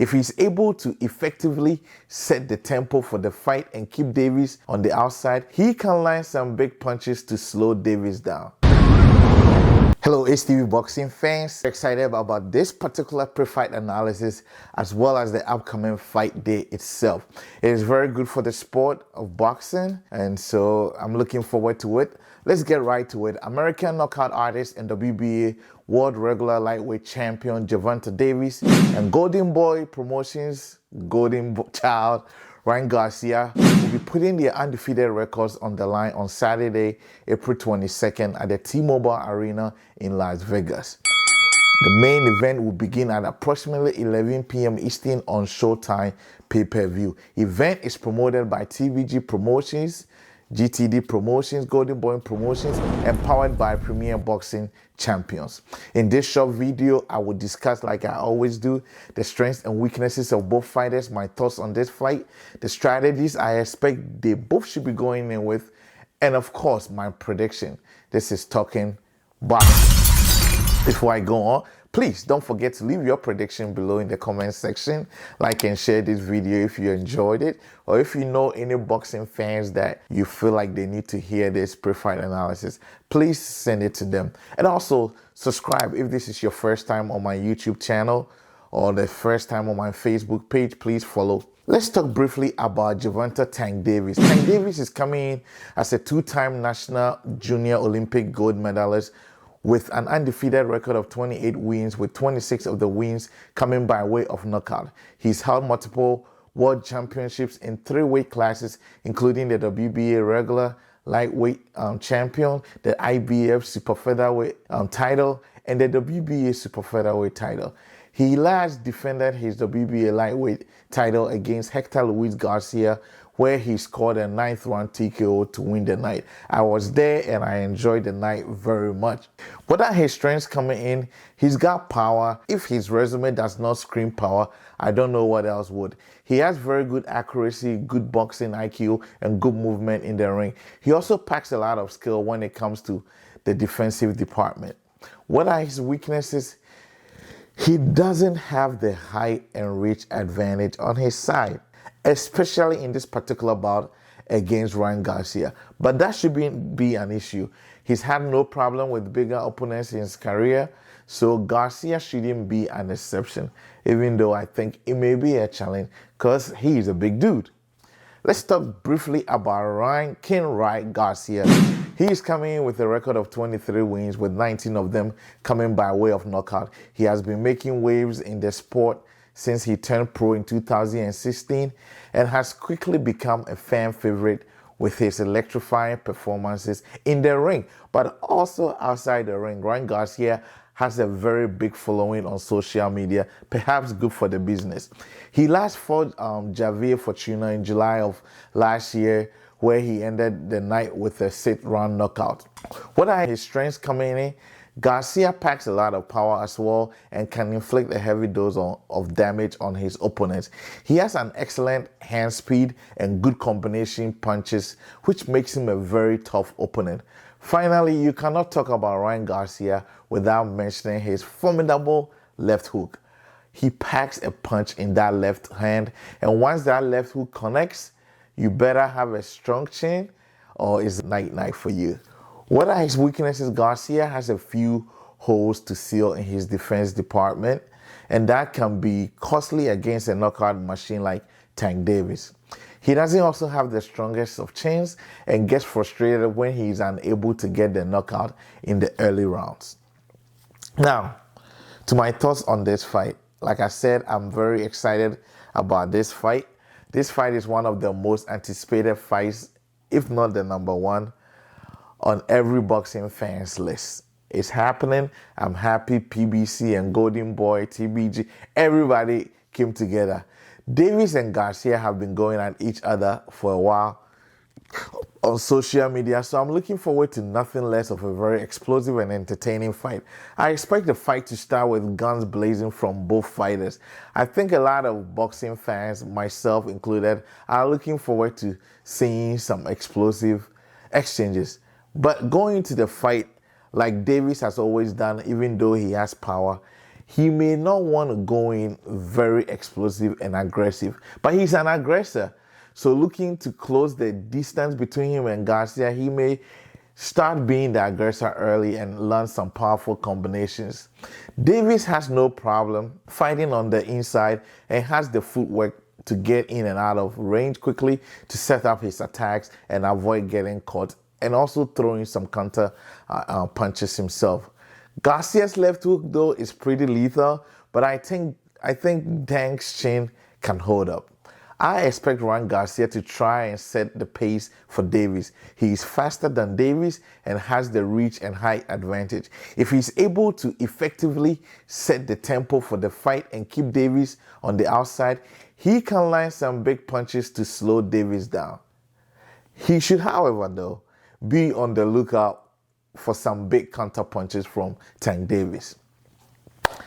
If he's able to effectively set the tempo for the fight and keep Davis on the outside, he can land some big punches to slow Davis down. Hello HTV boxing fans, excited about this particular pre-fight analysis as well as the upcoming fight day itself. It is very good for the sport of boxing, and so I'm looking forward to it. Let's get right to it. American knockout artist and WBA world regular lightweight champion Gervonta Davis and Golden Boy Promotions Golden Child Ryan Garcia will be putting their undefeated records on the line on Saturday, April 22nd at the T-Mobile Arena in Las Vegas. The main event will begin at approximately 11 p.m. Eastern on Showtime pay-per-view. Event is promoted by TVG Promotions, GTD Promotions, Golden Boy Promotions, and powered by Premier Boxing Champions. In this short video, I will discuss, like I always do, the strengths and weaknesses of both fighters, my thoughts on this fight, the strategies I expect they both should be going in with, and of course, my prediction. This is Talking Boxing. Before I go on, please don't forget to leave your prediction below in the comment section. Like and share this video if you enjoyed it, or if you know any boxing fans that you feel like they need to hear this pre-fight analysis, please send it to them. And also subscribe if this is your first time on my YouTube channel or the first time on my Facebook page. Please follow. Let's talk briefly about Gervonta Tank Davis. Tank Davis is coming in as a two-time national junior Olympic gold medalist with an undefeated record of 28 wins, with 26 of the wins coming by way of knockout. He's held multiple world championships in 3 weight classes, including the WBA regular lightweight champion, the IBF super featherweight title, and the WBA super featherweight title. He last defended his WBA lightweight title against Hector Luis Garcia, where he scored a 9th round TKO to win the night. I was there and I enjoyed the night very much. What are his strengths coming in? He's got power. If his resume does not scream power, I don't know what else would. He has very good accuracy, good boxing IQ, and good movement in the ring. He also packs a lot of skill when it comes to the defensive department. What are his weaknesses? He doesn't have the height and reach advantage on his side, especially in this particular bout against Ryan Garcia. But that shouldn't be an issue. He's had no problem with bigger opponents in his career, so Garcia shouldn't be an exception, even though I think it may be a challenge because he's a big dude. Let's talk briefly about Ryan Garcia. He's coming in with a record of 23 wins, with 19 of them coming by way of knockout. He has been making waves in the sport since he turned pro in 2016 and has quickly become a fan favorite with his electrifying performances in the ring, but also outside the ring. Ryan Garcia has a very big following on social media, perhaps good for the business. He last fought Javier Fortuna in July of last year, where he ended the night with a 6th round knockout. What are his strengths coming in? Garcia packs a lot of power as well and can inflict a heavy dose of damage on his opponents. He has an excellent hand speed and good combination punches, which makes him a very tough opponent. Finally, you cannot talk about Ryan Garcia without mentioning his formidable left hook. He packs a punch in that left hand, and once that left hook connects, you better have a strong chin or it's night-night for you. What are his weaknesses? Garcia has a few holes to seal in his defense department, and that can be costly against a knockout machine like Tank Davis. He doesn't also have the strongest of chins and gets frustrated when he is unable to get the knockout in the early rounds. Now, to my thoughts on this fight. Like I said, I'm very excited about this fight. This fight is one of the most anticipated fights, if not the number one, on every boxing fan's list. It's happening. I'm happy PBC and Golden Boy, TBG, everybody came together. Davis and Garcia have been going at each other for a while on social media, so I'm looking forward to nothing less of a very explosive and entertaining fight. I expect the fight to start with guns blazing from both fighters. I think a lot of boxing fans, myself included, are looking forward to seeing some explosive exchanges. But going into the fight, like Davis has always done, even though he has power, He may not want to go in very explosive and aggressive, but he's an aggressor. So looking to close the distance between him and Garcia, he may start being the aggressor early and learn some powerful combinations. Davis has no problem fighting on the inside and has the footwork to get in and out of range quickly to set up his attacks and avoid getting caught, and also throwing some counter punches himself. Garcia's left hook, though, is pretty lethal, but I think Tank's chin can hold up. I expect Ryan Garcia to try and set the pace for Davis. He is faster than Davis and has the reach and height advantage. If he's able to effectively set the tempo for the fight and keep Davis on the outside, he can land some big punches to slow Davis down. He should, however, though, be on the lookout for some big counter punches from Tank Davis.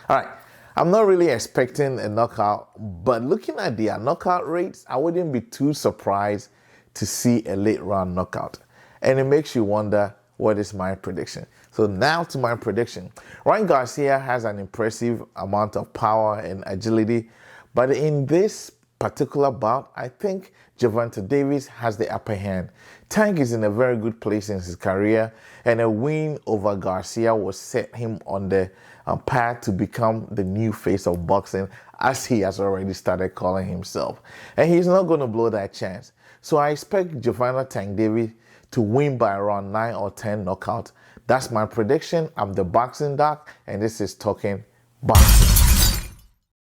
All right. I'm not really expecting a knockout, but looking at their knockout rates, I wouldn't be too surprised to see a late round knockout. And it makes you wonder, what is my prediction? So now to my prediction. Ryan Garcia has an impressive amount of power and agility, but in this particular bout, I think Gervonta Davis has the upper hand. Tank is in a very good place in his career, and a win over Garcia will set him on the path to become the new face of boxing, as he has already started calling himself. And he's not going to blow that chance. So I expect Gervonta Tank Davis to win by around 9 or 10 knockouts. That's my prediction. I'm the Boxing Doc, and this is Talking Boxing.